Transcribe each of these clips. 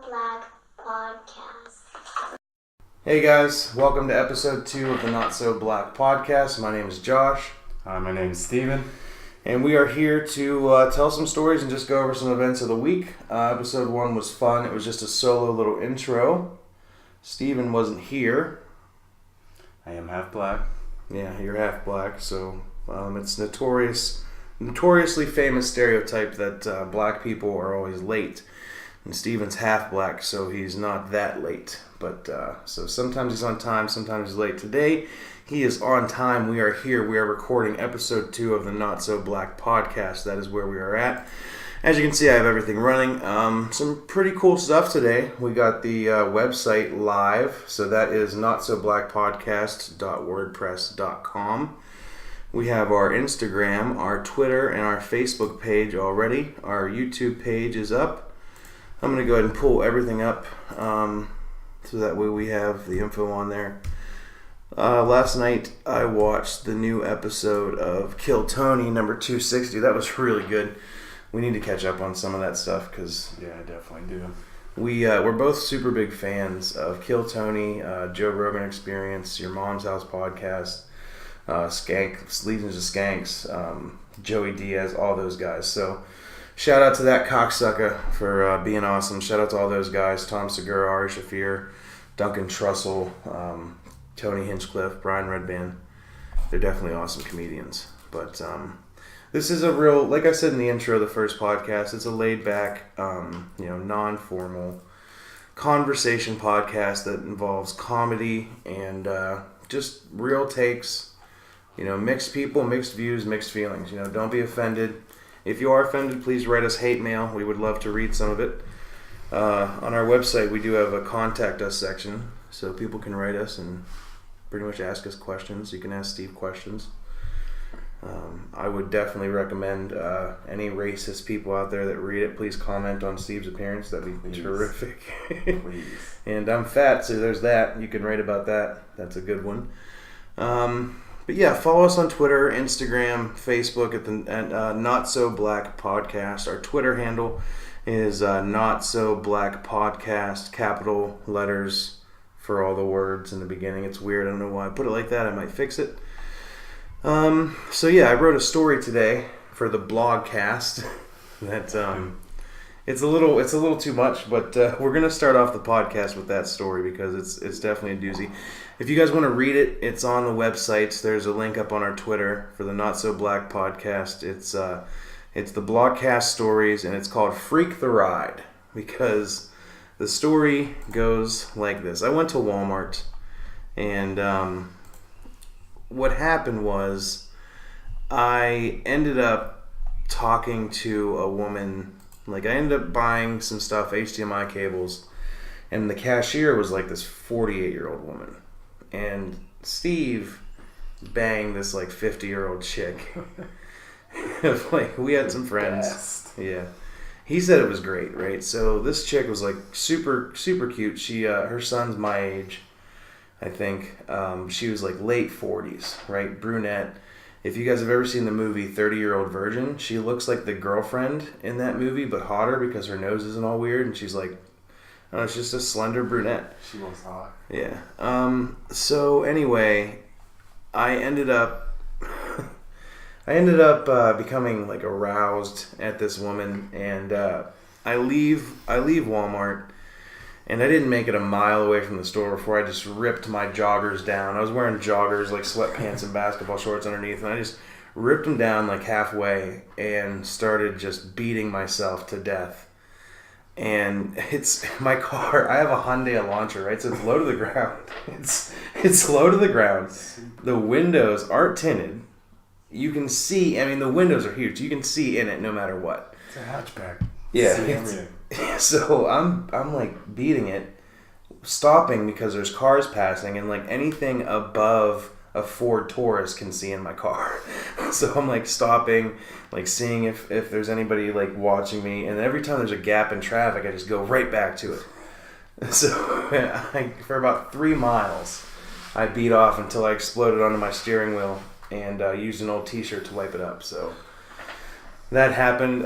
Black Podcast. Hey guys, welcome to episode 2 of the Not So Black Podcast. My name is Josh. Hi, my name is Steven. And we are here to tell some stories and just go over some events of the week. Episode 1 was fun. It was just a solo little intro. Steven wasn't here. I am half black. Yeah, you're half black, so it's notoriously famous stereotype that black people are always late. And Steven's half black, so he's not that late. But so sometimes he's on time, sometimes he's late. Today, he is on time. We are here. We are recording episode 2 of the Not So Black Podcast. That is where we are at. As you can see, I have everything running. Some pretty cool stuff today. We got the website live, so that is notsoblackpodcast.wordpress.com. We have our Instagram, our Twitter, and our Facebook page already. Our YouTube page is up. I'm going to go ahead and pull everything up so that way we have the info on there. Last night I watched the new episode of Kill Tony number 260. That was really good. We need to catch up on some of that stuff because Yeah, I definitely do. we're both super big fans of Kill Tony, Joe Rogan Experience, Your Mom's House Podcast, Legions of Skanks, Joey Diaz, all those guys. So shout out to that cocksucker for being awesome. Shout out to all those guys: Tom Segura, Ari Shaffir, Duncan Trussell, Tony Hinchcliffe, Brian Redband. They're definitely awesome comedians. But this is a real, like I said in the intro of the first podcast, it's a laid-back, non-formal conversation podcast that involves comedy and just real takes. Mixed people, mixed views, mixed feelings. Don't be offended. If you are offended, please write us hate mail. We would love to read some of it. On our website, we do have a contact us section, so people can write us and pretty much ask us questions. You can ask Steve questions. I would definitely recommend any racist people out there that read it, please comment on Steve's appearance. That'd be terrific. Please. And I'm fat, so there's that. You can write about that. That's a good one. But yeah, follow us on Twitter, Instagram, Facebook at Not So Black Podcast. Our Twitter handle is Not So Black Podcast, capital letters for all the words in the beginning. It's weird. I don't know why I put it like that. I might fix it. So yeah, I wrote a story today for the blogcast. That it's a little too much, but we're gonna start off the podcast with that story because it's definitely a doozy. If you guys want to read it, it's on the websites. There's a link up on our Twitter for the Not So Black Podcast. It's the blogcast stories, and it's called Freak the Ride because the story goes like this. I went to Walmart, and what happened was I ended up talking to a woman. Like, I ended up buying some stuff, HDMI cables, and the cashier was like this 48-year-old woman. And Steve banged this like 50-year-old chick. Like, we had some friends. Best. Yeah. He said it was great, right? So this chick was like super, super cute. She, her son's my age, I think. She was like late 40s, right? Brunette. If you guys have ever seen the movie 30-Year-Old Virgin, she looks like the girlfriend in that movie, but hotter because her nose isn't all weird, and she's like, I don't know, she's just a slender brunette. She was hot. Yeah. So anyway, I ended up becoming like aroused at this woman, and I leave Walmart. And I didn't make it a mile away from the store before I just ripped my joggers down. I was wearing joggers, like sweatpants and basketball shorts underneath, and I just ripped them down like halfway and started just beating myself to death. And it's my car. I have a Hyundai Elantra, right? So it's low to the ground. It's low to the ground. The windows aren't tinted. You can see. I mean, the windows are huge. You can see in it no matter what. It's a hatchback. Yeah. So I'm like beating it, stopping because there's cars passing, and like anything above a Ford Taurus can see in my car. So I'm like stopping, like seeing if there's anybody like watching me, and every time there's a gap in traffic, I just go right back to it. So for about 3 miles, I beat off until I exploded onto my steering wheel and used an old t-shirt to wipe it up. So that happened.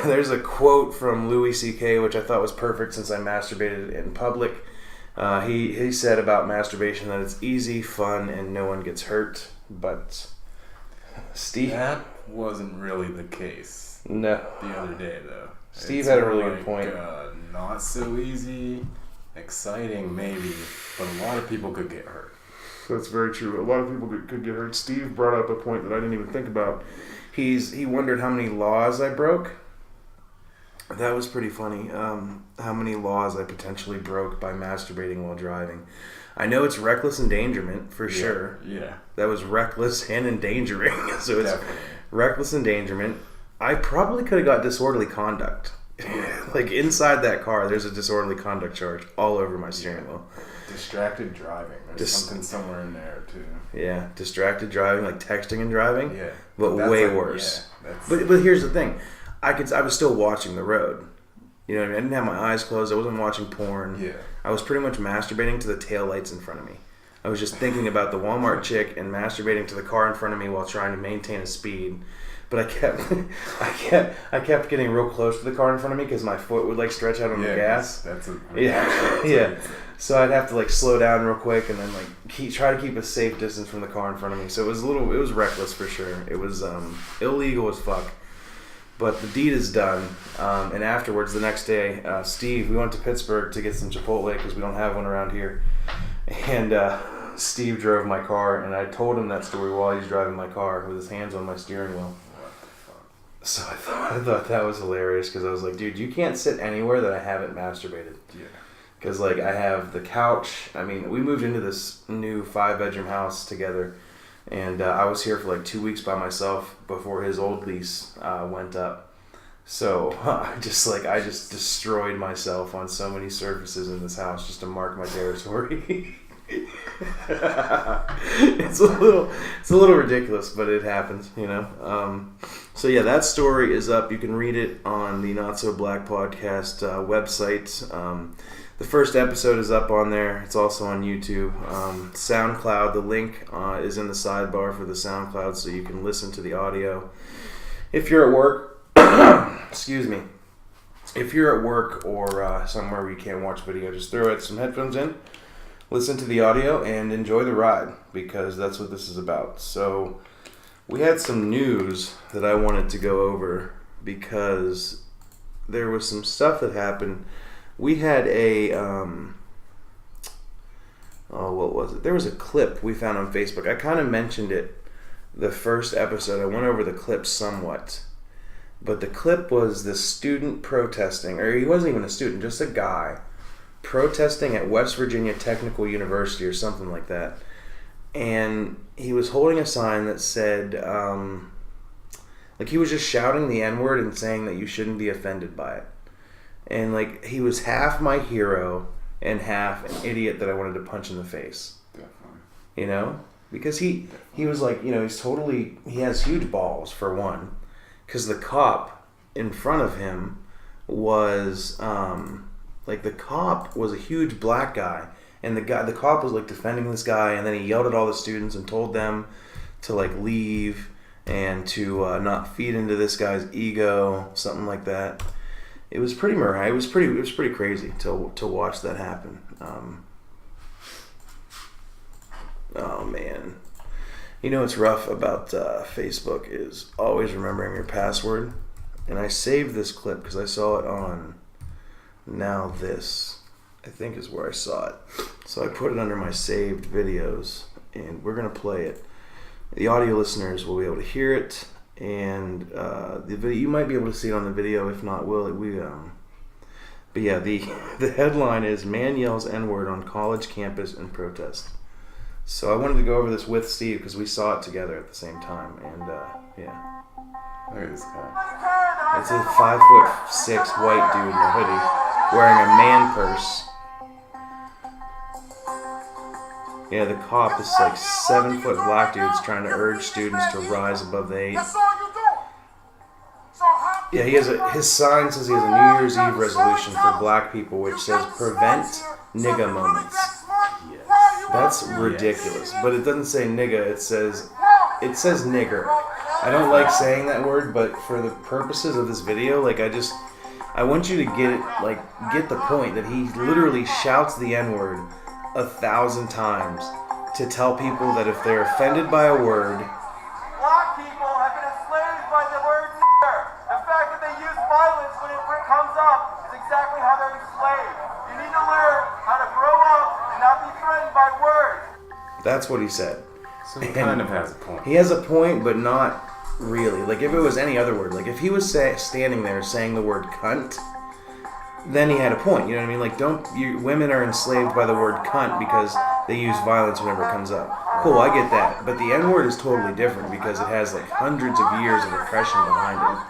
There's a quote from Louis C.K. which I thought was perfect since I masturbated in public. He said about masturbation that it's easy, fun, and no one gets hurt. But Steve, That wasn't really the case no. the other day, though. Steve It's had a more really good point. Not so easy, exciting maybe, but a lot of people could get hurt. That's very true. A lot of people could get hurt. Steve brought up a point that I didn't even think about. He wondered how many laws I broke. That was pretty funny. How many laws I potentially broke by masturbating while driving. I know it's reckless endangerment for sure. Yeah. That was reckless and endangering. So it's Definitely. reckless endangerment. I probably could have got disorderly conduct. Like inside that car, there's a disorderly conduct charge all over my steering wheel. Distracted driving. There's something somewhere in there, too. Yeah, distracted driving, like texting and driving. Yeah. But That's way like- worse. Yeah, that's, But here's the thing, I was still watching the road. You know what I mean? I didn't have my eyes closed. I wasn't watching porn. Yeah. I was pretty much masturbating to the taillights in front of me. I was just thinking about the Walmart chick and masturbating to the car in front of me while trying to maintain a speed. But I kept getting real close to the car in front of me because my foot would like stretch out on the gas. That's a Yeah, yeah. So I'd have to like slow down real quick and then like try to keep a safe distance from the car in front of me. So it was reckless for sure. It was illegal as fuck. But the deed is done. And afterwards, the next day, Steve, we went to Pittsburgh to get some Chipotle because we don't have one around here. And Steve drove my car, and I told him that story while he was driving my car with his hands on my steering wheel. What the fuck? So I thought that was hilarious because I was like, dude, you can't sit anywhere that I haven't masturbated. Yeah. Because, like, I have the couch. I mean, we moved into this new 5-bedroom house together. And I was here for, like, 2 weeks by myself before his old lease went up. So, I just destroyed myself on so many surfaces in this house just to mark my territory. It's a little ridiculous, but it happens, you know. So yeah, that story is up. You can read it on the Not So Black podcast website. The first episode is up on there. It's also on YouTube. SoundCloud, the link is in the sidebar for the SoundCloud, so you can listen to the audio. If you're at work, excuse me. If you're at work or somewhere where you can't watch video, just throw some headphones in, listen to the audio, and enjoy the ride, because that's what this is about. So we had some news that I wanted to go over because there was some stuff that happened. We had what was it? There was a clip we found on Facebook. I kind of mentioned it the first episode. I went over the clip somewhat. But the clip was the student protesting, or he wasn't even a student, just a guy protesting at West Virginia Technical University or something like that. And he was holding a sign that said, like he was just shouting the N-word and saying that you shouldn't be offended by it. And like he was half my hero and half an idiot that I wanted to punch in the face. Definitely. You know? Because he was like, you know, he has huge balls for one. Because the cop in front of him was, the cop was a huge black guy. And the cop was, like, defending this guy. And then he yelled at all the students and told them to, like, leave and to not feed into this guy's ego, something like that. It was pretty it was pretty crazy to watch that happen. Oh, man. You know what's rough about Facebook is always remembering your password. And I saved this clip because I saw it on Now This, I think is where I saw it. So I put it under my saved videos, and we're going to play it. The audio listeners will be able to hear it, and the video, you might be able to see it on the video. If not, but yeah, the headline is "Man Yells N-Word on College Campus in Protest." So I wanted to go over this with Steve because we saw it together at the same time, and yeah. Look at this guy. It's a 5'6" white dude in a hoodie wearing a man purse. Yeah, the cop is like 7-foot black dudes trying to urge students to rise above the 8. Yeah, his sign says he has a New Year's Eve resolution for black people, which says prevent nigga moments. That's ridiculous. But it doesn't say nigga, it says nigger. I don't like saying that word, but for the purposes of this video, like I want you to get the point that he literally shouts the N-word 1,000 times to tell people that if they're offended by a word, black people have been enslaved by the word nigger. The fact that they use violence when it comes up is exactly how they're enslaved. You need to learn how to grow up and not be threatened by words. that's what he said. So he kind of has a point. He has a point, but not really. Like, if it was any other word, like if he was standing there saying the word cunt, then he had a point. You know what I mean? Like, women are enslaved by the word cunt because they use violence whenever it comes up. Cool, I get that. But the N-word is totally different because it has like hundreds of years of oppression behind it.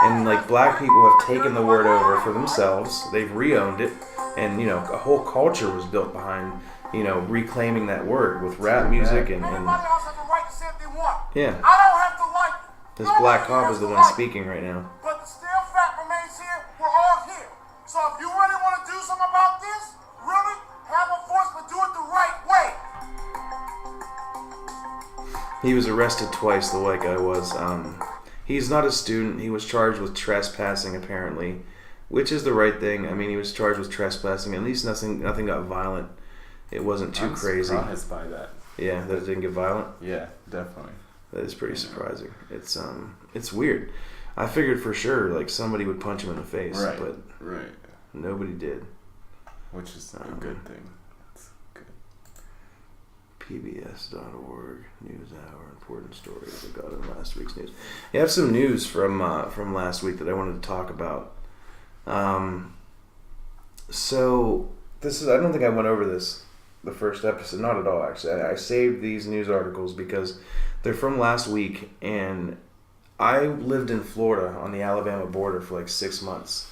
And like black people have taken the word over for themselves. They've re-owned it. And, you know, a whole culture was built behind, you know, reclaiming that word with rap music and Everybody else has the right to say what they want. yeah. I don't have to like it. This black cop is the one speaking right now. But the steel fact remains here. We're all here. So if you really want to do something about this, really have a voice, but do it the right way. He was arrested twice, the white guy was. He's not a student. He was charged with trespassing, apparently, which is the right thing. I mean, he was charged with trespassing. At least nothing got violent. It wasn't too crazy. I'm surprised by that. Yeah, that it didn't get violent. Yeah, definitely. That is pretty surprising. It's weird. I figured for sure like somebody would punch him in the face, but nobody did. Which is a good thing. That's good. PBS.org NewsHour important stories I got in last week's news. I have some news from last week that I wanted to talk about. So this is I don't think I went over this the first episode, not at all actually. I saved these news articles because they're from last week, and I lived in Florida on the Alabama border for like 6 months.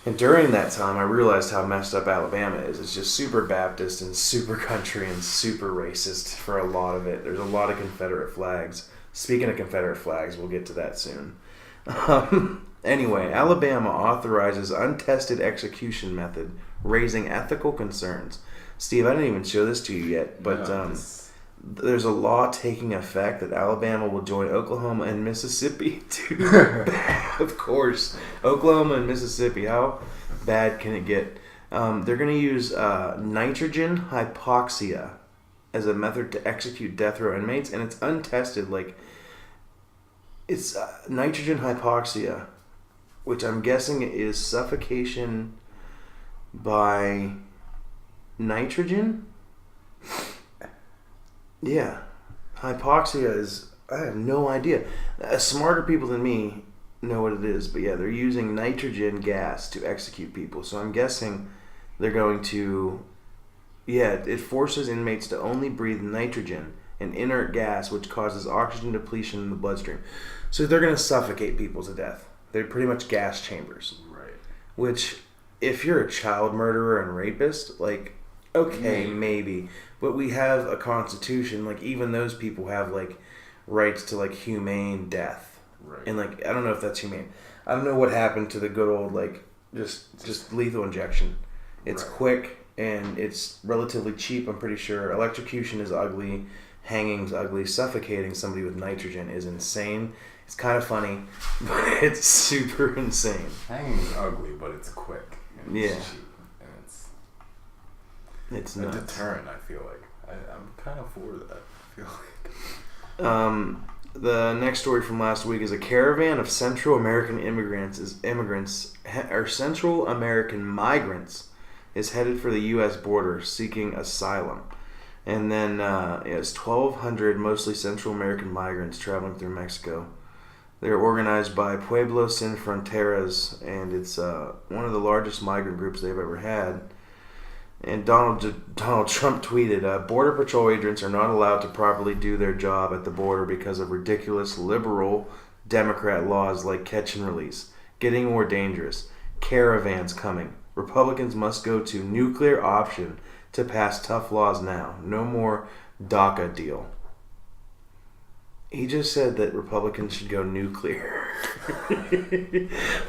And during that time, I realized how messed up Alabama is. It's just super Baptist and super country and super racist for a lot of it. There's a lot of Confederate flags. Speaking of Confederate flags, we'll get to that soon. Anyway, Alabama authorizes untested execution method, raising ethical concerns. Steve, I didn't even show this to you yet, but there's a law taking effect that Alabama will join Oklahoma and Mississippi to, of course, Oklahoma and Mississippi. How bad can it get? They're going to use nitrogen hypoxia as a method to execute death row inmates, and it's untested. Like, it's nitrogen hypoxia, which I'm guessing is suffocation by nitrogen. Yeah, hypoxia is, I have no idea. Smarter people than me know what it is, but yeah, they're using nitrogen gas to execute people. So I'm guessing they're going to, it forces inmates to only breathe nitrogen, an inert gas which causes oxygen depletion in the bloodstream. So they're going to suffocate people to death. They're pretty much gas chambers. Right. Which, if you're a child murderer and rapist, like, okay, maybe. But we have a constitution, like, even those people have, like, rights to, like, humane death. Right. And, like, I don't know if that's humane. I don't know what happened to the good old, like, just lethal injection. It's quick, and it's relatively cheap, I'm pretty sure. Electrocution is ugly. Hanging's ugly. Suffocating somebody with nitrogen is insane. It's kind of funny, but it's super insane. Hanging's ugly, but it's quick. And it's cheap. And it's nuts. A deterrent, I feel like. I'm kind of for that, I feel like. The next story from last week is a caravan of Central American Central American migrants is headed for the U.S. border seeking asylum. And then it's 1,200 mostly Central American migrants traveling through Mexico. They're organized by Pueblo Sin Fronteras, and it's one of the largest migrant groups they've ever had. And Donald Trump tweeted, Border Patrol agents are not allowed to properly do their job at the border because of ridiculous liberal Democrat laws like catch and release. Getting more dangerous. Caravans coming. Republicans must go to nuclear option to pass tough laws now. No more DACA deal. He just said that Republicans should go nuclear.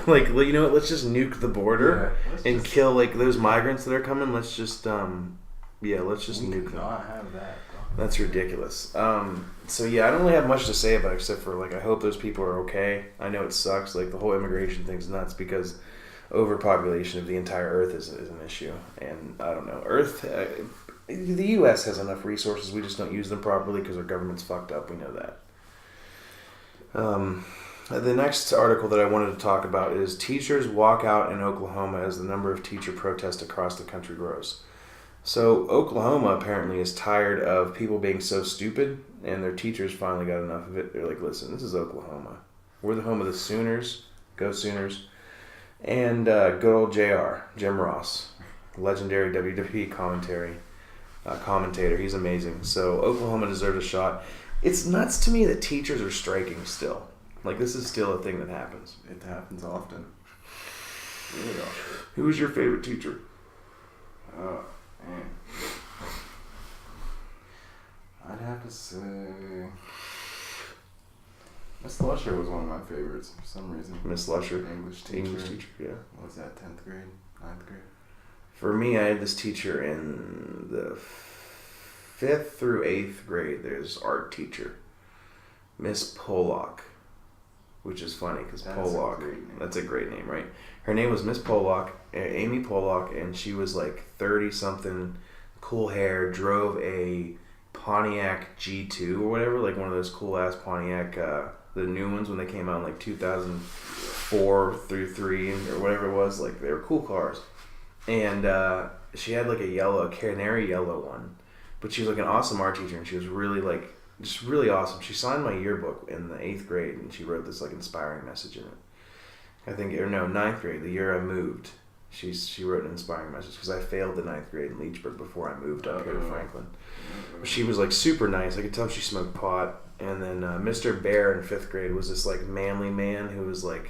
Like, you know what? Let's just nuke the border and kill, like, those migrants that are coming. Let's just, let's just nuke them. Not have that. That's ridiculous. So yeah, I don't really have much to say about it except for I hope those people are okay. I know it sucks. The whole immigration thing's nuts because overpopulation of the entire Earth is an issue, and I don't know. The U.S. has enough resources. We just don't use them properly because our government's fucked up. We know that. The next article that I wanted to talk about is teachers walk out in Oklahoma as the number of teacher protests across the country grows. So Oklahoma apparently is tired of people being so stupid, and their teachers finally got enough of it. They're like, listen, this is Oklahoma. We're the home of the Sooners. Go Sooners. And good old JR, Jim Ross, legendary WWE commentator. He's amazing. So Oklahoma deserves a shot. It's nuts to me that teachers are striking still. This is still a thing that happens. It happens often. Really often. Who was your favorite teacher? Oh, man. I'd have to say Miss Lusher was one of my favorites for some reason. Miss Lusher. English teacher, yeah. What was that, 10th grade? 9th grade? For me, I had this teacher in the 5th through 8th grade. There's art teacher. Miss Pollock. Which is funny because Pollock, that's a great name, right? Her name was Miss Pollock, Amy Pollock, and she was 30-something, cool hair, drove a Pontiac G2 or whatever, one of those cool-ass Pontiac, the new ones when they came out in 2004 through 3 or whatever it was. They were cool cars. And she had a canary yellow one. But she was an awesome art teacher, and she was really just really awesome. She signed my yearbook in the 8th grade, and she wrote this inspiring message in it. I think, 9th grade, the year I moved, she wrote an inspiring message because I failed the 9th grade in Leechburg before I moved up here to Franklin. She was super nice. I could tell she smoked pot. And then Mr. Bear in 5th grade was this manly man who was I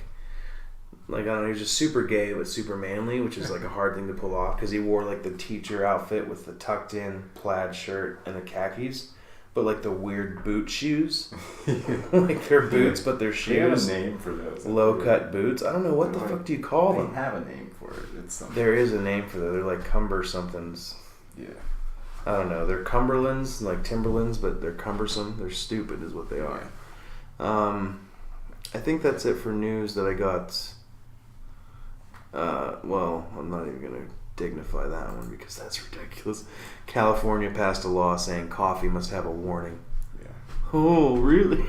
don't know, he was just super gay but super manly, which is a hard thing to pull off because he wore the teacher outfit with the tucked in plaid shirt and the khakis. But the weird boot shoes, they're boots, but they're shoes. They have a name for those. Low cut boots. I don't know what the fuck do you call them. They have a name for it. It's something. There is a name for them. They're cumber somethings. Yeah. I don't know. They're Cumberlands, Timberlands, but they're cumbersome. They're stupid, is what they are. I think that's it for news that I got. Well, I'm not even gonna dignify that one because that's ridiculous. California passed a law saying coffee must have a warning. Yeah. Oh, really?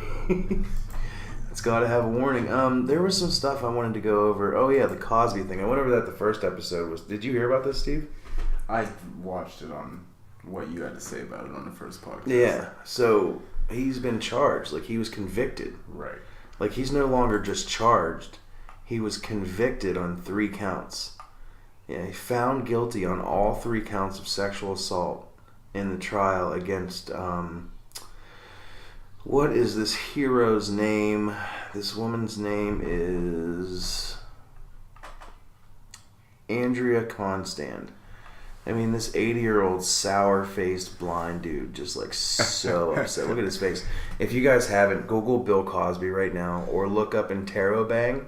It's got to have a warning. There was some stuff I wanted to go over. Oh yeah, the Cosby thing. I went over that the first episode. Did you hear about this, Steve? I watched it on what you had to say about it on the first podcast. Yeah. So he's been charged. He was convicted. Right. He's no longer just charged. He was convicted on 3 counts. Yeah, he found guilty on all 3 counts of sexual assault in the trial against, what is this hero's name? This woman's name is Andrea Constand. I mean, this 80-year-old sour-faced blind dude just so upset. Look at his face. If you guys haven't, Google Bill Cosby right now or look up Interrobang.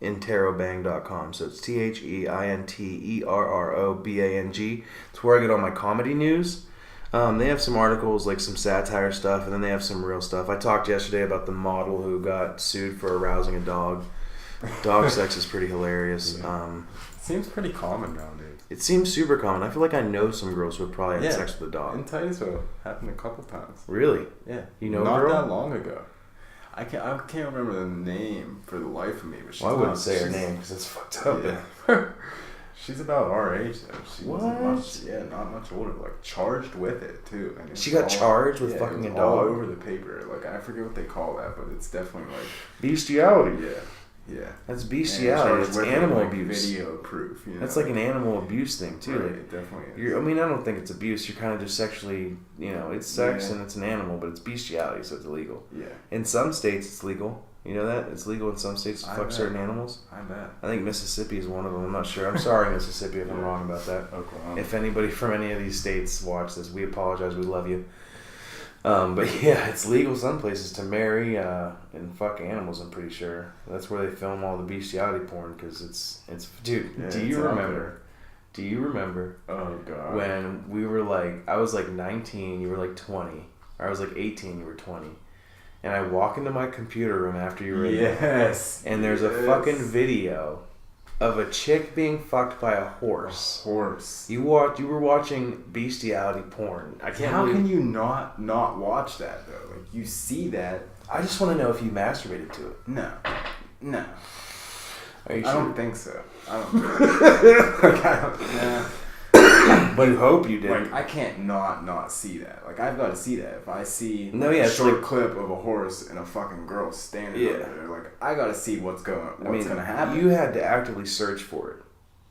Interrobang.com. So it's THEINTERROBANG. It's where I get all my comedy news. They have some articles, some satire stuff, and then they have some real stuff. I talked yesterday about the model who got sued for arousing a dog. Dog sex is pretty hilarious. Seems pretty common nowadays. It seems super common. I feel like I know some girls who have probably had sex with a dog. In Titusville, happened a couple times. Really? Yeah. You know, not girl? that long ago. I can't remember the name for the life of me. But I wouldn't say her name because it's fucked up. Yeah. She's about our age though. She wasn't much. Yeah, not much older. Charged with it too. And she got charged with fucking a dog all over the paper. I forget what they call that, but it's definitely bestiality. Yeah. Yeah. That's bestiality. It's animal abuse. Video proof. That's an animal abuse thing too. Right, it definitely is. I don't think it's abuse. You're kind of just sexually, it's sex and it's an animal, but it's bestiality, so it's illegal. Yeah. In some states, it's legal. You know that? It's legal in some states to fuck certain animals. I bet. I think Mississippi is one of them. I'm not sure. I'm sorry, Mississippi, if I'm wrong about that. Oklahoma. If anybody from any of these states watch this, we apologize. We love you. But yeah, it's legal some places to marry and fuck animals. I'm pretty sure that's where they film all the bestiality porn because it's dude. Yeah, do you remember Do you remember Oh god. when we were like, I was like 19, you were like 20, or I was like 18, you were 20, and I walk into my computer room after you were in there, Yes. and there's a fucking video of a chick being fucked by a horse. Horse. You were watching bestiality porn. I can't How believe. can you not watch that though? Like you see that. I just want to know if you masturbated to it. No. Are you I sure? don't think so. I don't. Like, I don't. Nah. But you hope you did. Like I can't not see that. Like I've got to see that. If I see Yeah, a it's short like- clip of a horse and a fucking girl standing Yeah. over there, like I got to see what's gonna happen. You had to actively search for it,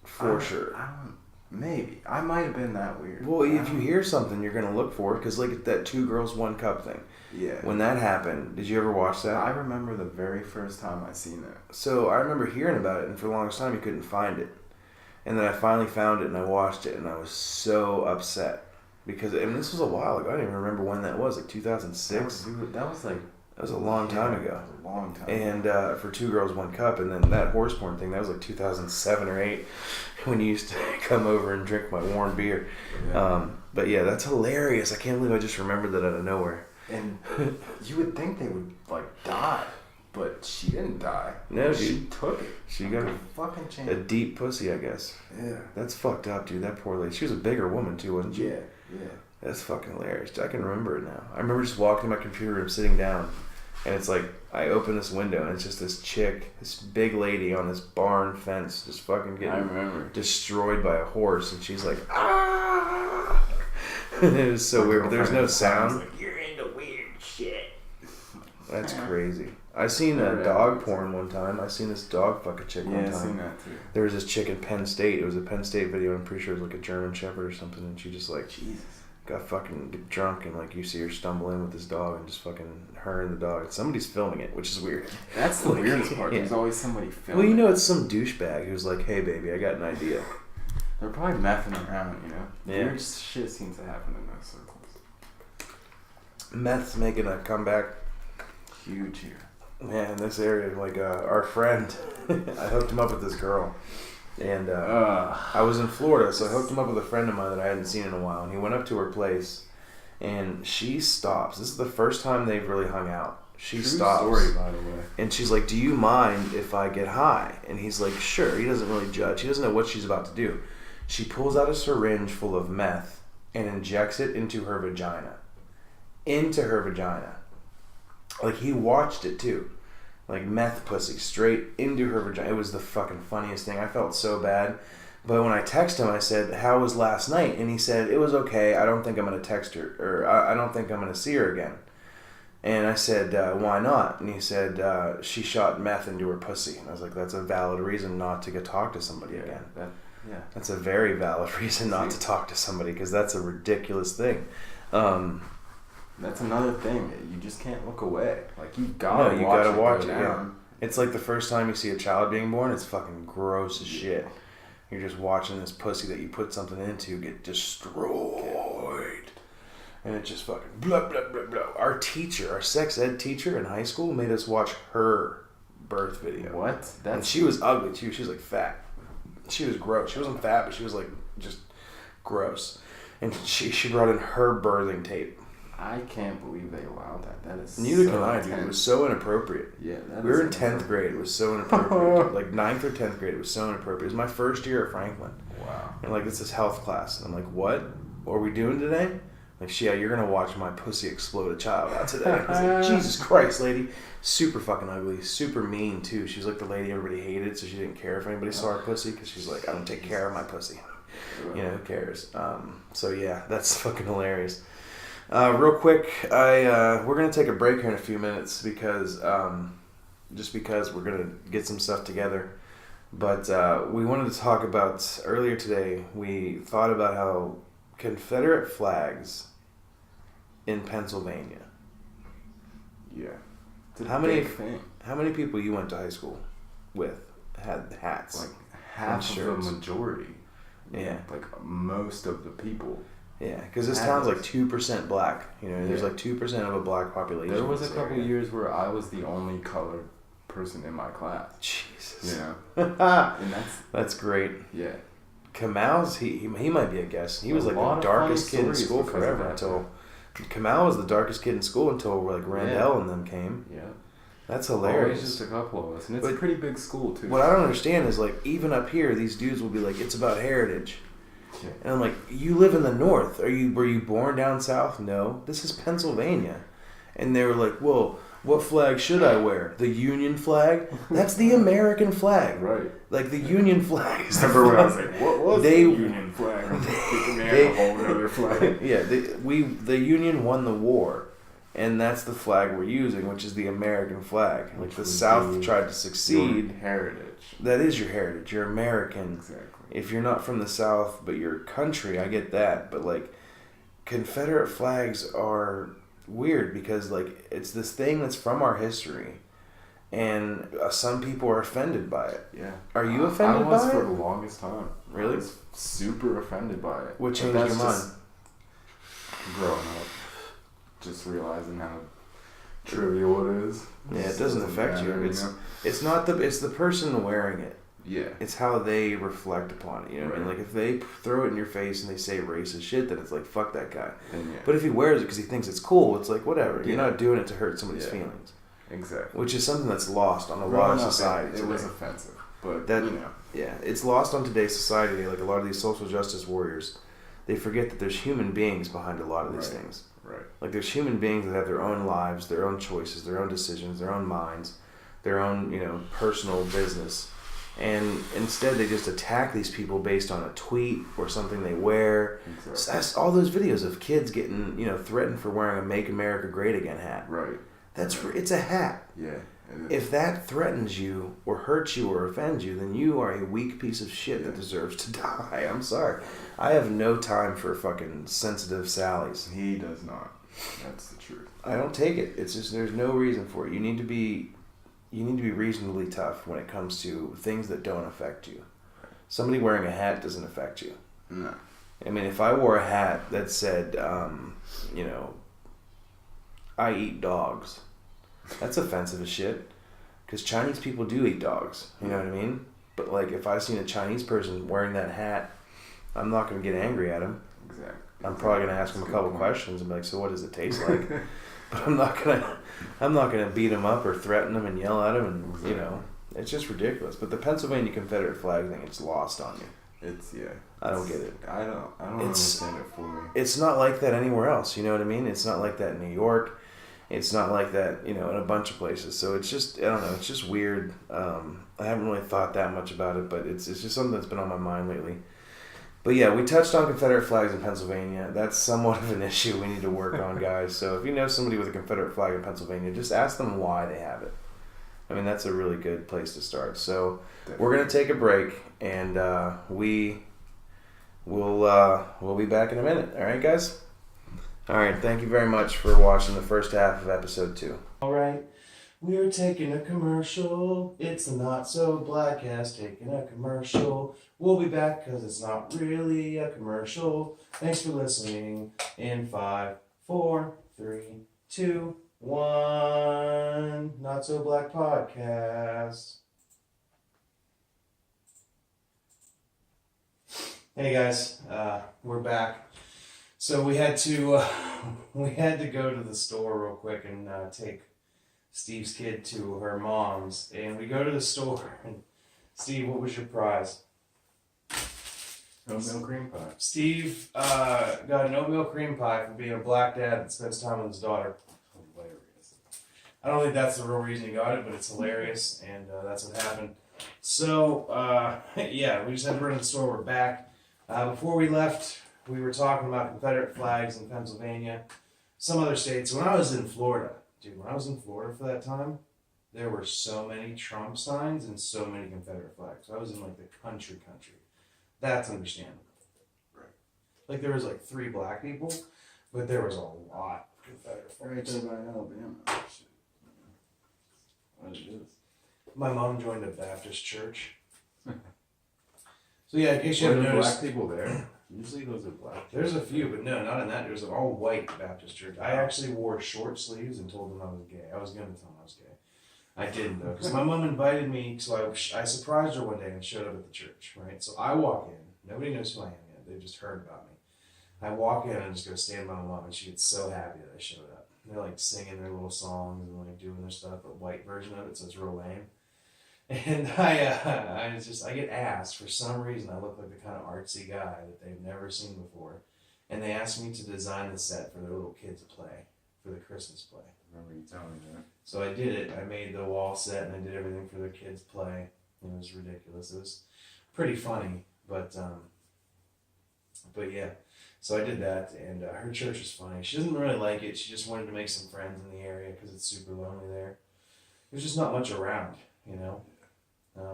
for sure. I don't. Maybe I might have been that weird. Well, I if you don't- hear something, you're gonna look for it because like that 2 girls 1 cup thing. Yeah. When that happened, did you ever watch that? I remember the very first time I seen that. So I remember hearing about it, and for the longest time, you couldn't find it. And then I finally found it, and I watched it, and I was so upset because this was a while ago. I don't even remember when that was, like 2006. That was like. That was a long time ago. That was a long time. And for 2 girls 1 cup, and then that horse porn thing, that was like 2007 or 8, when you used to come over and drink my warm beer. Yeah. But yeah, that's hilarious. I can't believe I just remembered that out of nowhere. And you would think they would like die, but she didn't die. No, she dude. took it. She got a fucking chance. a deep pussy, I guess. Yeah. That's fucked up, dude. That poor lady. She was a bigger woman too, wasn't she? Yeah. That's fucking hilarious. I can remember it now. I remember just walking to my computer room, sitting down, and it's like I open this window and it's just this chick, this big lady on this barn fence, just fucking I getting remember. destroyed by a horse, and she's like, ah! It was so weird, but there's no sound. Like, you're into weird shit. That's crazy. I seen a dog porn one time. I seen this dog fuck a chick one Yeah, I time. seen that too. There was this chick in Penn State. It was a Penn State video. I'm pretty sure it was like a German Shepherd or something, and she just like Jesus. got fucking drunk, and like you see her stumble in with this dog, and just fucking her and the dog. Somebody's filming it, which is weird. That's the Like, weirdest part. yeah. There's always somebody filming. Well, you know, it's some douchebag who's like, "Hey, baby, I got an idea." They're probably messing around, you know? Yeah. Weird shit seems to happen in those circles. Meth's making a comeback. Huge here. Man, in this area, like our friend, I hooked him up with this girl, and I was in Florida, so I hooked him up with a friend of mine that I hadn't seen in a while, and he went up to her place, and she stops. This is the first time they've really hung out. She True stops. story, by the way. And she's like, "Do you mind if I get high?" And he's like, "Sure." He doesn't really judge. He doesn't know what she's about to do. She pulls out a syringe full of meth and injects it into her vagina. Into her vagina. Like, he watched it too. Like, meth pussy straight into her vagina. It was the fucking funniest thing. I felt so bad. But when I texted him, I said, "How was last night?" And he said, "It was okay. I don't think I'm going to text her. Or I don't think I'm going to see her again." And I said, "Why not?" And he said, "She shot meth into her pussy." And I was like, "That's a valid reason not to talk to somebody again." That's a very valid reason not to talk to somebody, because that's a ridiculous thing. That's another thing. You just can't look away. Like, you gotta watch it. go Yeah. down. It's like the first time you see a child being born, it's fucking gross as shit. You're just watching this pussy that you put something into get destroyed. And it just fucking blah, blah, blah, blah. Our teacher, our sex ed teacher in high school, made us watch her birth video. What? And she was ugly too. She was like fat. She was gross. She wasn't fat, but she was like just gross. And she brought in her birthing tape. I can't believe they allowed that. That is Neither so can I, dude. intense. It was so inappropriate. Yeah, We were in 10th grade. It was so inappropriate. Like 9th or 10th grade. It was so inappropriate. It was my first year at Franklin. Wow. And like, this is health class. And I'm like, "What are we doing today?" Like, "Yeah, you're going to watch my pussy explode a child out today." I was like, Jesus Christ, lady. Super fucking ugly. Super mean, too. She was like the lady everybody hated, so she didn't care if anybody saw her pussy, because she's like, "I don't take care of my pussy." You know, who cares? So yeah, that's fucking hilarious. Real quick, we're gonna take a break here in a few minutes because we're gonna get some stuff together. But we wanted to talk about earlier today. We thought about how Confederate flags in Pennsylvania. Yeah. It's a How many big thing. How many people you went to high school with had hats? Like half of shirts. the majority. Yeah. Like most of the people. Yeah, because this Hats. town's like 2% black. You know, there's Yeah. like 2% of a black population. There was in a this couple area. years where I was the only colored person in my class. Jesus. You know? That's And great. yeah. Kamal's, he might be a guest. He was like lot the of darkest funny kid in stories school because of forever that, until Kamal was the darkest kid in school until like Randall and them came. Yeah. That's Always hilarious. just a couple of us, and it's a pretty big school too. What I don't understand is like even up here, these dudes will be like, it's about heritage. Yeah. And I'm like, you live in the North. Were you born down south? No, this is Pennsylvania. And they were like, well, what flag should I wear? The Union flag? That's the American flag. Right. Like the Union flag is the Remember when I flag. was like, what was the Union flag? I'm thinking they had a whole other flag. Yeah, the Union won the war. And that's the flag we're using, which is the American flag. Like the South tried to succeed. Your heritage. That is your heritage. You're American. Exactly. If you're not from the South, but you're country, I get that. But like, Confederate flags are weird because like it's this thing that's from our history, and some people are offended by it. Yeah. Are you offended I was by for it? the longest time. Really? I was super offended by it. What changed But your that's mind? just growing up, just realizing how trivial it is. Yeah, it doesn't affect you. matter, It's not it's the person wearing it. Yeah. It's how they reflect upon it. You know what I mean? Right. Like if they throw it in your face and they say racist shit, then it's like fuck that guy. Then, yeah. But if he wears it because he thinks it's cool, it's like whatever. You're Yeah. not doing it to hurt somebody's Yeah. feelings. Exactly. Which is something that's lost on a lot Growing of up, society. it was today. offensive, but That- you know. Yeah, it's lost on today's society. Like a lot of these social justice warriors, they forget that there's human beings behind a lot of these Right. things. Right. Like there's human beings that have their own lives, their own choices, their own decisions, their own minds, their own personal business, and instead they just attack these people based on a tweet or something they wear. Exactly. So that's all those videos of kids getting threatened for wearing a "Make America Great Again" hat. Right. It's a hat. Yeah. If that threatens you or hurts you or offends you, then you are a weak piece of shit that deserves to die. I'm sorry. I have no time for fucking sensitive sallies. He does not. That's the truth. I don't take it. It's just there's no reason for it. You need to be reasonably tough when it comes to things that don't affect you. Somebody wearing a hat doesn't affect you. No. I mean, if I wore a hat that said, I eat dogs, that's offensive as shit. Because Chinese people do eat dogs. You know what I mean? But like, if I seen a Chinese person wearing that hat, I'm not going to get angry at him. Exactly. I'm probably going to ask him a couple questions and be like, so what does it taste like? But I'm not gonna beat him up or threaten him and yell at him, and it's just ridiculous. But the Pennsylvania Confederate flag thing, it's lost on you. I don't get it. I don't understand it fully. It's not like that anywhere else. You know what I mean? It's not like that in New York. It's not like that, in a bunch of places. So it's just, I don't know. It's just weird. I haven't really thought that much about it, but it's just something that's been on my mind lately. But yeah, we touched on Confederate flags in Pennsylvania. That's somewhat of an issue we need to work on, guys. So if you know somebody with a Confederate flag in Pennsylvania, just ask them why they have it. I mean, that's a really good place to start. So we're going to take a break, and we'll be back in a minute. All right, guys? All right, thank you very much for watching the first half of episode 2. All right, we're taking a commercial. It's the Not So Blogcast taking a commercial. We'll be back because it's not really a commercial. Thanks for listening. In 5, 4, 3, 2, 1. Not So Black Podcast. Hey guys, we're back. So we had to go to the store real quick and take Steve's kid to her mom's, and we go to the store. And Steve, what was your prize? Oatmeal cream pie. Steve got an oatmeal cream pie for being a black dad that spends time with his daughter. Hilarious. I don't think that's the real reason he got it, but it's hilarious, and that's what happened. So yeah, we just had to run to the store. We're back. Before we left, we were talking about Confederate flags in Pennsylvania, some other states. When I was in Florida, for that time, there were so many Trump signs and so many Confederate flags. I was in like the country. That's understandable. Right. Like there was like 3 black people, but there was a lot of Confederate Right flags. there by Alabama. Shit. What it is. My mom joined a Baptist church. So yeah, in case you Were haven't there noticed, black people there? Usually those are black. there's a few, but no, not in that. There's an all-white Baptist church. I actually wore short sleeves and told them I was gay. I was going to tell them I was gay. I didn't, though, because my mom invited me, so I surprised her one day and showed up at the church, right? So I walk in, Nobody knows who I am yet. They've just heard about me. I walk in and just go stand by my mom, and she gets so happy that I showed up. They're like singing their little songs and like doing their stuff, the white version of it, so it's real lame. And I get asked for some reason. I look like the kind of artsy guy that they've never seen before, and they asked me to design the set for their little kids to play for the Christmas play. I remember you telling me that. So I did it. I made the wall set and I did everything for the kids play. It was ridiculous. It was pretty funny, but yeah. So I did that, and her church is funny. She doesn't really like it. She just wanted to make some friends in the area because it's super lonely there. There's just not much around, you know.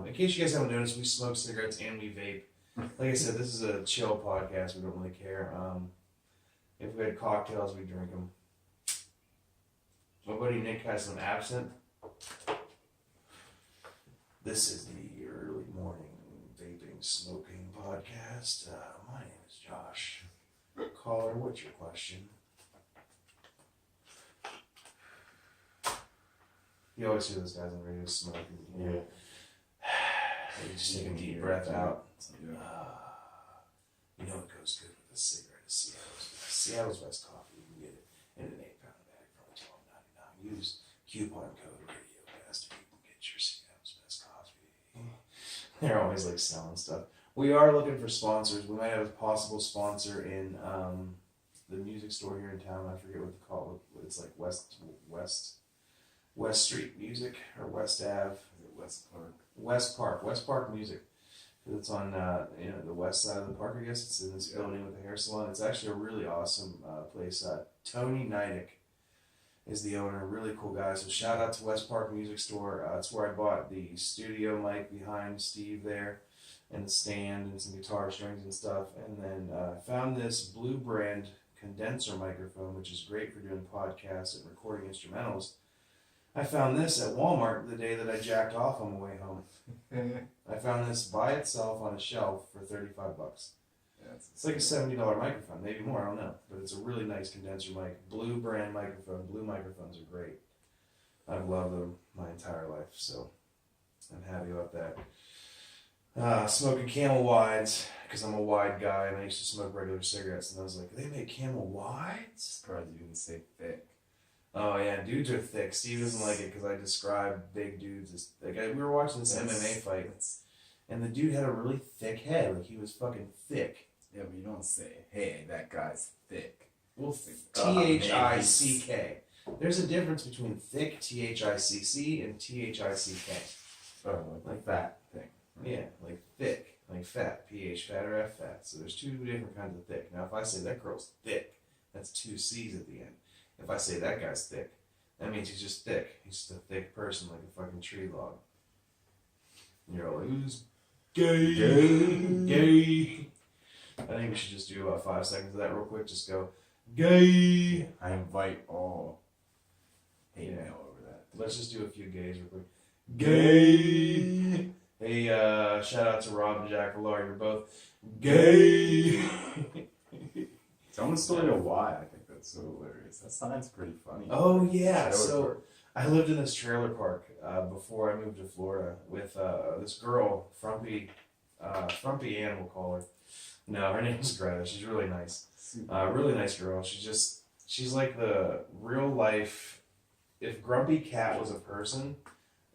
In case you guys haven't noticed, we smoke cigarettes and we vape. Like I said, this is a chill podcast. We don't really care. If we had cocktails, we drink them. My buddy Nick has some absinthe. This is the early morning vaping, smoking podcast. My name is Josh. Caller, what's your question? You always hear those guys on the radio smoking. Yeah. You just take a deep breath out. Yeah. You know it goes good with a cigarette. Seattle's best coffee. You can get it in an 8-pound bag for only $12.99. Use coupon code RADIOCAST and you can get your Seattle's best coffee. They're always like selling stuff. We are looking for sponsors. We might have a possible sponsor in the music store here in town. I forget what to call it. It's like West Street Music or West Ave. West Park Music. It's on the west side of the park. I guess it's in this building with the hair salon. It's actually a really awesome place. Tony Nidick is the owner. Really cool guy. So shout out to West Park Music Store. It's where I bought the studio mic behind Steve there, and the stand and some guitar strings and stuff. And then found this Blue brand condenser microphone, which is great for doing podcasts and recording instrumentals. I found this at Walmart the day that I jacked off on my way home. I found this by itself on a shelf for $35. Yeah, It's like a $70 microphone, maybe more, I don't know. But it's a really nice condenser mic. Blue brand microphone. Blue microphones are great. I've loved them my entire life, so I'm happy about that. Smoking Camel Wides, because I'm a wide guy and I used to smoke regular cigarettes, and I was like, they make Camel Wides? surprised you didn't say thick. Oh yeah, dudes are thick. Steve doesn't like it because I describe big dudes as like we were watching this MMA fight, and the dude had a really thick head. Like he was fucking thick. Yeah, but you don't say, "Hey, that guy's thick." Well, Thick. There's a difference between thick THICC and THICK. Oh, Like that. thing. Yeah, like thick, like fat. PH fat or F fat. So there's two different kinds of thick. Now if I say that girl's thick, that's two C's at the end. If I say that guy's thick, that means he's just thick. He's just a thick person, like a fucking tree log. And you're all like, who's gay? Gay. I think we should just do about 5 seconds of that real quick. Just go, gay. I invite all hate Yeah. mail over that. Let's just do a few gays real quick. Gay. Hey, shout out to Rob and Jack Villar. You're both gay. Someone still know why. I think that's so hilarious. That sounds pretty funny. Oh yeah, Trailer so park. I lived in this trailer park before I moved to Florida with this girl, Frumpy Animal Caller. No, her name's Greta. She's really nice. Really nice girl. She's like the real life. If Grumpy Cat was a person,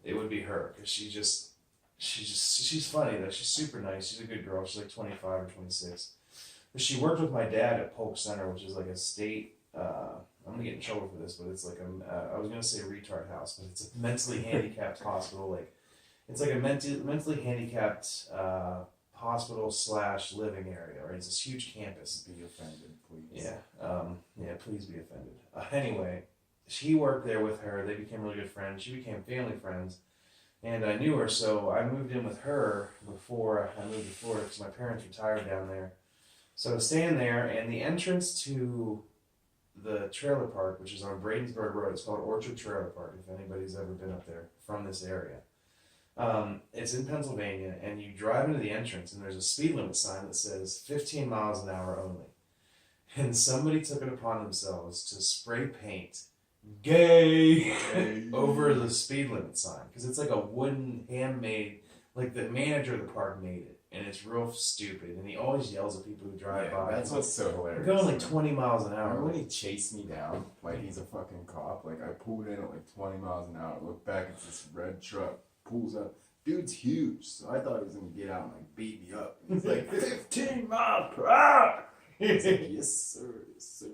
it would be her because she's funny though. She's super nice. She's a good girl. She's like 25 or 26. But she worked with my dad at Polk Center, which is like a state. I'm gonna get in trouble for this, but it's like I was gonna say retard house, but it's a mentally handicapped hospital. Like it's like a mentally handicapped hospital / living area. Right? It's this huge campus. Be offended, please. Yeah. Please be offended. Anyway, she worked there with her. They became really good friends. She became family friends. And I knew her, so I moved in with her before I moved to Florida because my parents retired down there. So I was staying there, and the entrance to the trailer park, which is on Bradensburg Road, it's called Orchard Trailer Park, if anybody's ever been up there from this area. It's in Pennsylvania, and you drive into the entrance, and there's a speed limit sign that says 15 miles an hour only. And somebody took it upon themselves to spray paint gay over the speed limit sign, because it's like a wooden handmade Like the manager of the park made it, and it's real stupid. And he always yells at people who drive by. That's what's so hilarious. We're going like 20 miles an hour. Remember when he chased me down like he's a fucking cop? Like I pulled in at like 20 miles an hour. Look back, it's this red truck pulls up. Dude's huge, so I thought he was gonna get out and like beat me up. He's like 15 miles per hour. It's like, yes sir, yes sir.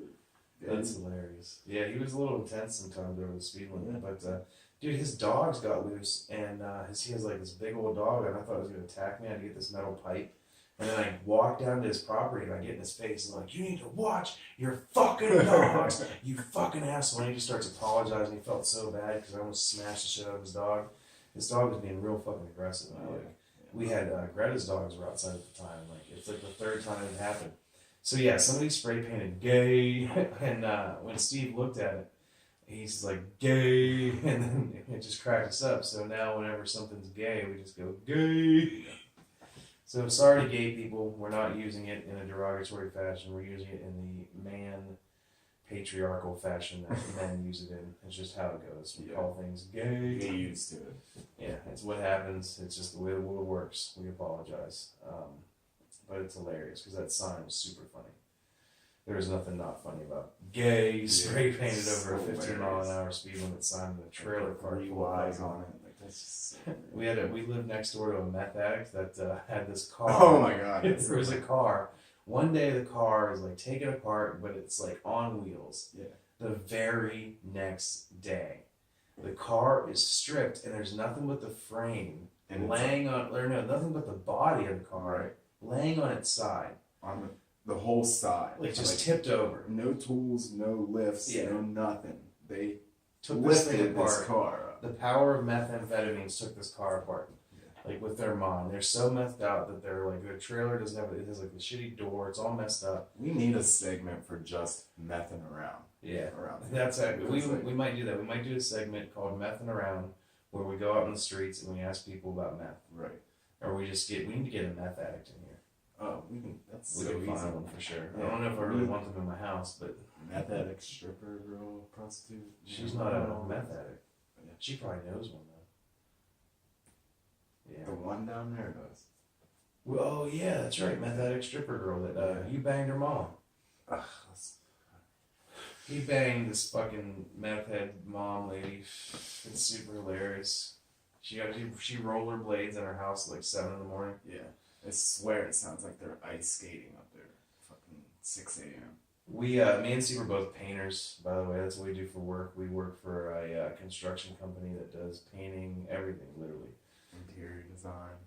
That's hilarious. Yeah, he was a little intense sometimes over the speed limit, but dude, his dogs got loose, and he has like this big old dog, and I thought it was gonna attack me. I had to get this metal pipe, and then I walk down to his property, and I get in his face, and I'm like, "You need to watch your fucking dogs, you fucking asshole!" And he just starts apologizing. He felt so bad because I almost smashed the shit out of his dog. His dog was being real fucking aggressive. And we had Greta's dogs were outside at the time. Like it's like the third time it happened. So yeah, somebody spray painted "gay," and when Steve looked at it, he's like "gay," and then it just cracked us up. So now whenever something's gay, we just go "gay." So sorry to gay people, we're not using it in a derogatory fashion. We're using it in the man patriarchal fashion that men use it in. It's just how it goes. We call things gay. Get used to it. Yeah, it's what happens. It's just the way the world works. We apologize. But it's hilarious because that sign was super funny. There was nothing not funny about gay spray painted over a 15-mile-an-hour speed limit sign in a trailer park. Full eyes on it. Like that's just so we lived next door to a meth addict that had this car. Oh my god. There was a car. One day the car is like taken apart, but it's like on wheels. Yeah. The very next day, the car is stripped and there's nothing but the frame And laying on, or no, nothing but the body of the car laying on its side. On the whole side. Like just tipped over. No tools, no lifts, Yeah. no nothing. They Took this thing lifted this apart. car up. The power of methamphetamines took this car apart. Like with their mind. They're so methed out that they're like, the trailer doesn't have, it has like the shitty door, it's all messed up. We need a segment for just messing around. Yeah. Around That's it. We might do that. We might do a segment called Methin' Around where we go out in the streets and we ask people about meth. Right. Or we need to get a meth addict in here. Oh, we can. That's We so can easy. find one for sure. Yeah. I don't know if I really want them in my house, but Meth addict, stripper, girl, prostitute. she's not a meth addict. She probably knows one though. Yeah. The one down there does. Well, oh yeah, that's right. Meth addict stripper girl that you banged her mom. Ugh, He banged this fucking meth head mom lady. It's super hilarious. She rollerblades in her house at like 7 in the morning. yeah. I swear it sounds like they're ice skating up there. Fucking 6 a.m. Me and Steve are both painters, by the way. That's what we do for work. We work for a construction company that does painting, everything, literally. Interior design.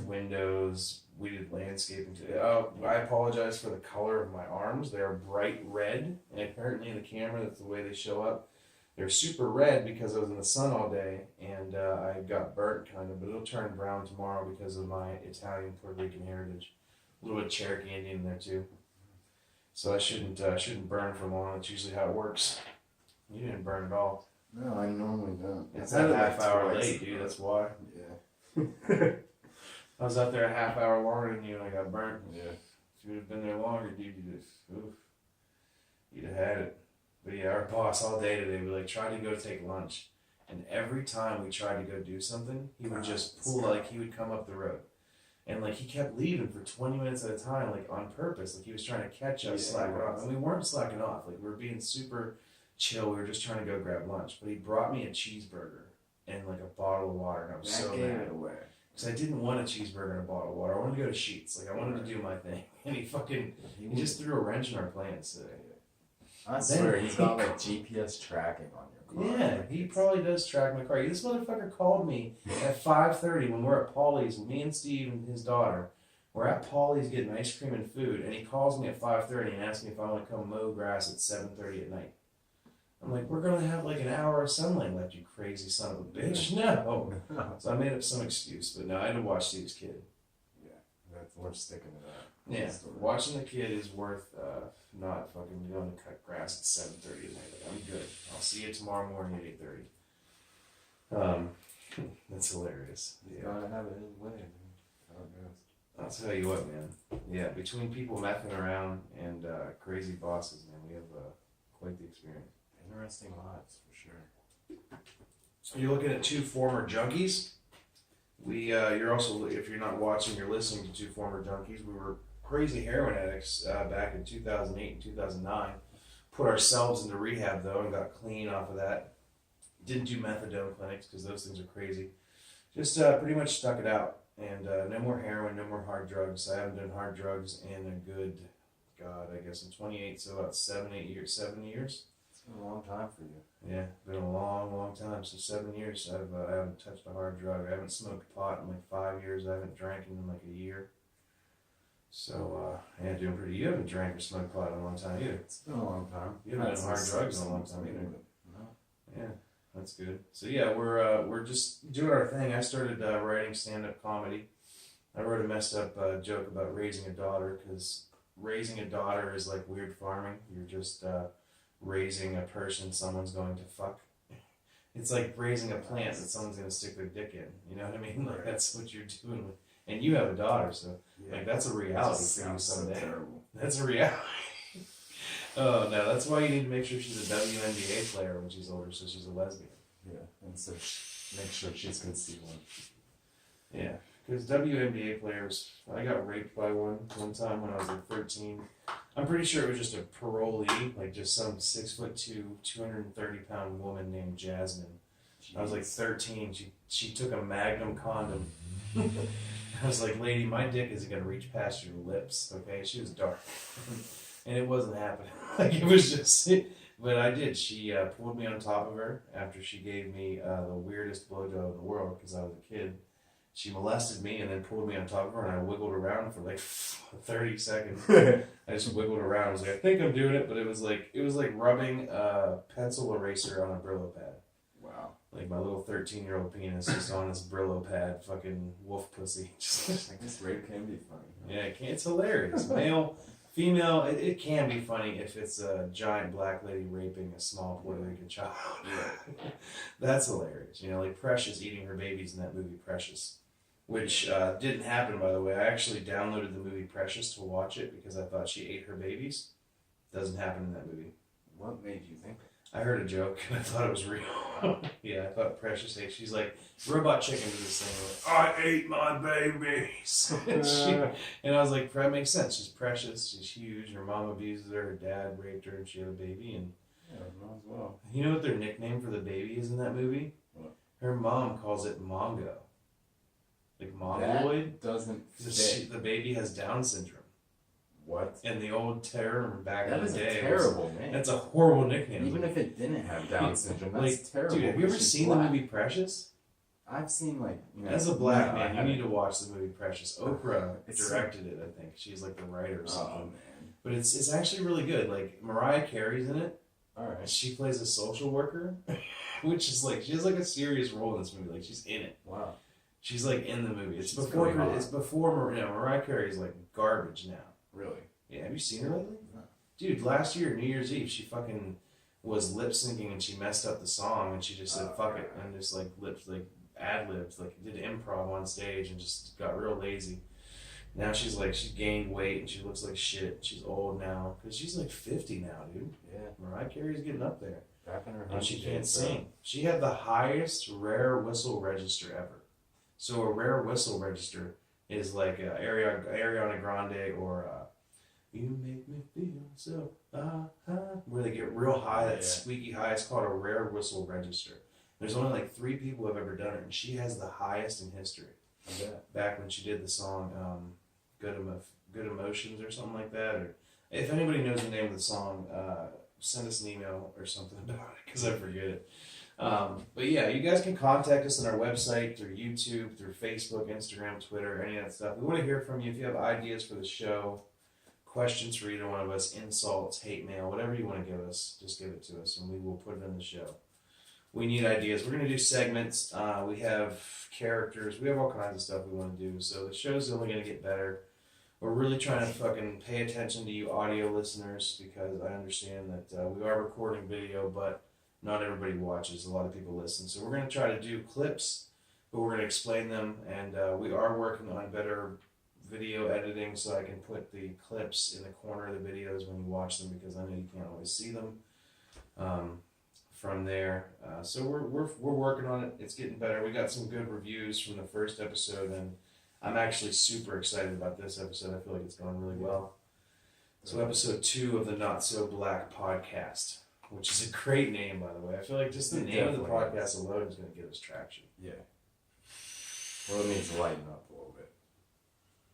Windows. We did landscaping too. Oh, I apologize for the color of my arms. They are bright red, and apparently in the camera, that's the way they show up. They're super red because I was in the sun all day, and I got burnt kind of, but it'll turn brown tomorrow because of my Italian Puerto Rican heritage. A little bit of Cherokee Indian in there too. So I shouldn't burn for long. That's usually how it works. You didn't burn at all. No, I normally don't. It's I've a had half hour twice. late, dude. That's why. Yeah. I was out there a half hour longer than you, and I got burnt. Yeah. If you would have been there longer, dude, you'd have had it. But yeah, our boss all day today, we like tried to go take lunch, and every time we tried to go do something, he would just pull, like he would come up the road, and like he kept leaving for 20 minutes at a time, like on purpose, like he was trying to catch us slacking off, and we weren't slacking off, like we were being super chill. We were just trying to go grab lunch, but he brought me a cheeseburger and like a bottle of water, and I was so gave mad. it away. Because I didn't want a cheeseburger and a bottle of water. I wanted to go to Sheets. Like, I wanted to do my thing. And he just threw a wrench in our plans today. I swear, he's got like GPS tracking on your car. Yeah, he probably does track my car. This motherfucker called me at 5:30 when we're at Paulie's. Me and Steve and his daughter, we're at Paulie's getting ice cream and food. And he calls me at 5:30 and asks me if I want to come mow grass at 7:30 at night. I'm like, we're going to have like an hour of sunlight left, you crazy son of a bitch. No. So I made up some excuse, but no, I had to watch Steve's kid. Yeah, we're sticking to that. Yeah, watching the kid is worth not fucking going to cut grass at 7:30 at night. Like, I'm good. I'll see you tomorrow morning at 8:30. That's hilarious. He's Yeah. gotta have it his way, man. How it goes. I'll tell you what, man. Yeah, between people messing around and crazy bosses, man, we have quite the experience. Interesting lives, for sure. You're looking at two former junkies. you're also, if you're not watching, you're listening to two former junkies. We were crazy heroin addicts back in 2008 and 2009. Put ourselves into rehab though and got clean off of that. Didn't do methadone clinics because those things are crazy. Just pretty much stuck it out. And no more heroin, no more hard drugs. I haven't done hard drugs in a good, God, I guess I'm 28, so about 7 years. It's been a long time for you. Yeah, been a long time. So 7 years, I haven't touched a hard drug. I haven't smoked pot in like 5 years. I haven't drank in like a year. So, yeah, doing pretty. You haven't drank or smoked pot in a long time either. It's been a long time. You haven't done hard drugs in a long time either. No. Yeah, that's good. So yeah, we're just doing our thing. I started writing stand-up comedy. I wrote a messed up joke about raising a daughter, because raising a daughter is like weird farming. You're just raising a person someone's going to fuck. It's like raising a plant that someone's going to stick their dick in. You know what I mean? Like that's what you're doing with. And you have a daughter, so like that's a reality for you someday. So That's a reality. Oh no, that's why you need to make sure she's a WNBA player when she's older, so she's a lesbian. yeah, and so make sure she's conceiving. Yeah, because WNBA players, I got raped by one time when I was like 13. I'm pretty sure it was just a parolee, like just some 6'2", 230-pound woman named Jasmine. I was like 13. She took a Magnum condom. I was like, lady, my dick isn't gonna reach past your lips, okay? She was dark, and it wasn't happening. Like it was just, but I did. She pulled me on top of her after she gave me the weirdest blowjob in the world because I was a kid. She molested me and then pulled me on top of her, and I wiggled around for like 30 seconds. I just wiggled around. I was like, I think I'm doing it, but it was like rubbing a pencil eraser on a Brillo pad. Wow. Like my little 13-year-old penis just on this Brillo pad, fucking wolf pussy. I guess rape can be funny. Huh? Yeah, it's hilarious. Male, female, it can be funny if it's a giant black lady raping a small Puerto Rican child. Yeah. That's hilarious. You know, like Precious eating her babies in that movie Precious, which didn't happen, by the way. I actually downloaded the movie Precious to watch it because I thought she ate her babies. Doesn't happen in that movie. What made you think? I heard a joke and I thought it was real. Yeah, I thought Precious ate. She's like, Robot Chicken did this thing. Like, I ate my babies. And I was like, that makes sense. She's precious. She's huge. Her mom abuses her. Her dad raped her and she had a baby. And Yeah, might as well. you know what their nickname for the baby is in that movie? What? Her mom calls it Mongo. Like Mongoloid. That doesn't Because fit. the baby has Down syndrome. What? And the old term back That in is the a day. terrible name. That's a horrible nickname. Even if it didn't have Down syndrome, that's like, terrible. dude, have you ever She's seen black. the movie Precious? I've seen like. You know, As a black no, man, I you haven't. need to watch the movie Precious. Oprah It's directed it, I think. She's like the writer or something. Oh man. But it's actually really good. Like Mariah Carey's in it. All right. She plays a social worker, which is like she has like a serious role in this movie. Like she's in it. Wow. She's like in the movie. It's She's before really hot. it's before Mariah Carey's like garbage now. Really? Yeah, have you seen her lately? No. Dude, last year, New Year's Eve, she fucking was lip syncing and she messed up the song and she just said fuck it and just like ad-libbed, like did improv on stage and just got real lazy. Now she's gained weight and she looks like shit. She's old now because she's like 50 now, dude. Yeah. Mariah Carey's getting up there. Back in her And she hunky can't days, sing. She had the highest rare whistle register ever. So a rare whistle register is like Ariana Grande or You Make Me Feel So where they get real high, that squeaky high. It's called a rare whistle register. There's only like 3 people who have ever done it, and she has the highest in history. Back when she did the song Good Emotions or something like that. Or if anybody knows the name of the song, send us an email or something about it because I forget it. But yeah, you guys can contact us on our website, through YouTube, through Facebook, Instagram, Twitter, any of that stuff. We want to hear from you if you have ideas for the show, questions for either one of us, insults, hate mail, whatever you want to give us, just give it to us and we will put it in the show. We need ideas. We're going to do segments. We have characters. We have all kinds of stuff we want to do. So the show's only going to get better. We're really trying to fucking pay attention to you audio listeners because I understand that we are recording video, but not everybody watches. A lot of people listen. So we're going to try to do clips, but we're going to explain them. And we are working on better video editing so I can put the clips in the corner of the videos when you watch them because I know you can't always see them. from there. So we're working on it. It's getting better. We got some good reviews from the first episode, and I'm actually super excited about this episode. I feel like it's going really well. So episode 2 of the Not So Black podcast, which is a great name, by the way. I feel like just the name of the podcast alone is going to give us traction. Yeah. Well, it needs to lighten up a little bit.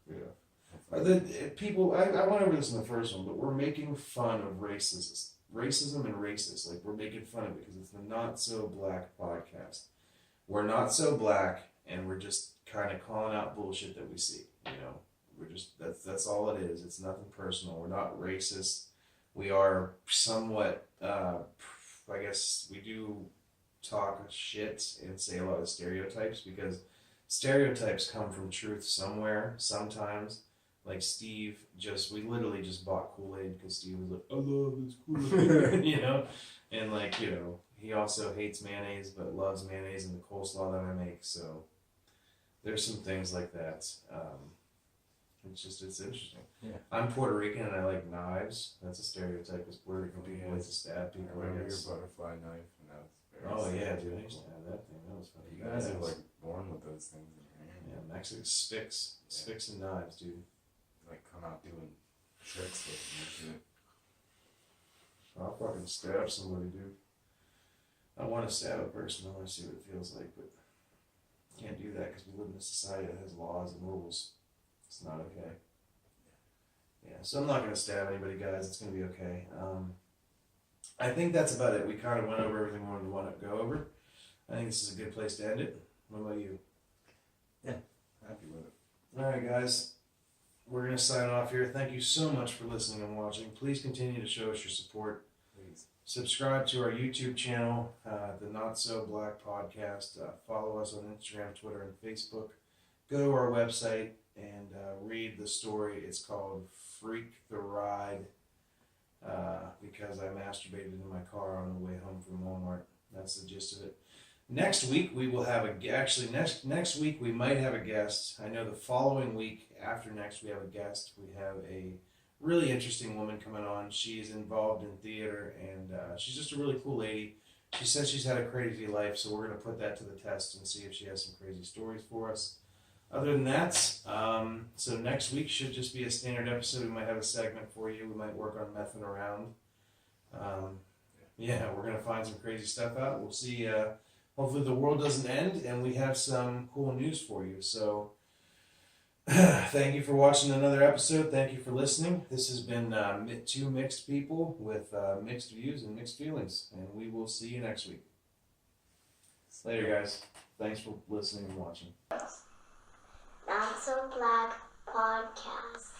Yeah. People, I went over this in the first one, but we're making fun of racism and racist. Like, we're making fun of it because it's the Not So Black podcast. We're not so black, and we're just kind of calling out bullshit that we see. You know, we're just that's all it is. It's nothing personal. We're not racist. We are somewhat, I guess, we do talk shit and say a lot of stereotypes because stereotypes come from truth somewhere, sometimes. Like Steve, we literally just bought Kool-Aid because Steve was like, I love this Kool-Aid, you know? And like, you know, he also hates mayonnaise but loves mayonnaise in the coleslaw that I make, so there's some things like that. It's interesting. Yeah. I'm Puerto Rican and I like knives. That's a stereotype because Puerto Rican people like to stab people. I remember your butterfly knife, and that was very Yeah, dude, I used to have that thing. That was funny. You guys are like born with those things in your hand. Yeah, Mexican sticks and knives, dude. Like come out doing tricks with them and shit. I'll fucking stab somebody, dude. I want to stab a person. I want to see what it feels like, but can't do that because we live in a society that has laws and rules. It's not okay. Yeah, so I'm not going to stab anybody, guys. It's going to be okay. I think that's about it. We kind of went over everything we wanted to go over. I think this is a good place to end it. What about you? Yeah, happy with it. All right, guys. We're going to sign off here. Thank you so much for listening and watching. Please continue to show us your support. Please. Subscribe to our YouTube channel, the Not So Black Podcast. Follow us on Instagram, Twitter, and Facebook. Go to our website and read the story. It's called Freak the Ride because I masturbated in my car on the way home from Walmart. That's the gist of it. Next week we will have next week we might have a guest. I know the following week after next we have a guest. We have a really interesting woman coming on. She is involved in theater and she's just a really cool lady. She says she's had a crazy life, so we're going to put that to the test and see if she has some crazy stories for us. Other than that, so next week should just be a standard episode. We might have a segment for you. We might work on messing around. Yeah, we're going to find some crazy stuff out. We'll see. Hopefully the world doesn't end and we have some cool news for you. So thank you for watching another episode. Thank you for listening. This has been 2 mixed people with mixed views and mixed feelings. And we will see you next week. Later, guys. Thanks for listening and watching. Not So Black podcast.